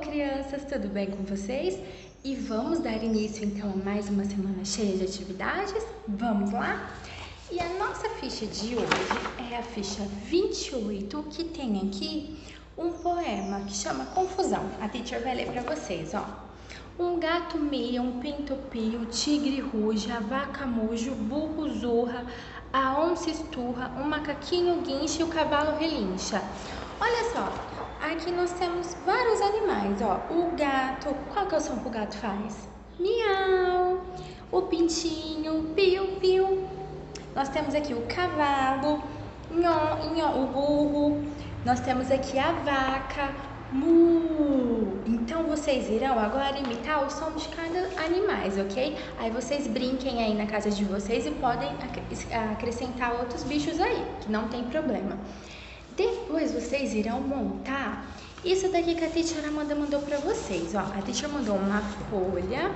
crianças, tudo bem com vocês? E vamos dar início então a mais uma semana cheia de atividades? Vamos lá? E a nossa ficha de hoje é a ficha 28, que tem aqui um poema que chama Confusão. A teacher vai ler para vocês, ó. Um gato mia, um pinto pia, o tigre ruge, a vaca muge, o burro zurra, a onça esturra, o macaquinho guincha e o cavalo relincha. Olha só, aqui nós temos vários animais, ó. O gato, qual que é o som que o gato faz? Miau. O pintinho, piu, piu. Nós temos aqui o cavalo, nho, nho, o burro. Nós temos aqui a vaca, mu. Então vocês irão agora imitar o som de cada animal, ok? Aí vocês brinquem aí na casa de vocês e podem acrescentar outros bichos aí, que não tem problema. Depois vocês irão montar isso daqui que a teacher Amanda mandou para vocês, ó. A teacher mandou uma folha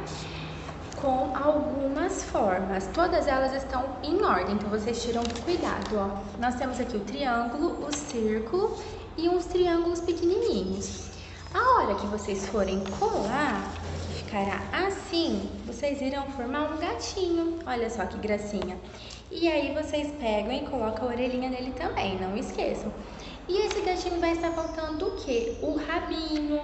com algumas formas, todas elas estão em ordem, então vocês tiram cuidado, ó. Nós temos aqui o triângulo, o círculo e uns triângulos pequenininhos. A hora que vocês forem colar, que ficará assim, vocês irão formar um gatinho, olha só que gracinha. E aí vocês pegam e colocam a orelhinha nele também, não esqueçam. E esse gatinho vai estar faltando o quê? O rabinho.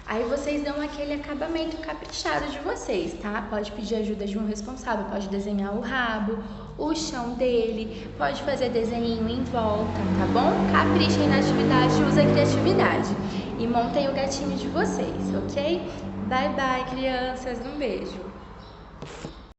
Aí vocês dão aquele acabamento caprichado de vocês, tá? Pode pedir ajuda de um responsável, pode desenhar o rabo, o chão dele, pode fazer desenho em volta, tá bom? Caprichem na atividade, usem a criatividade. E montem o gatinho de vocês, ok? Bye, bye, crianças. Um beijo.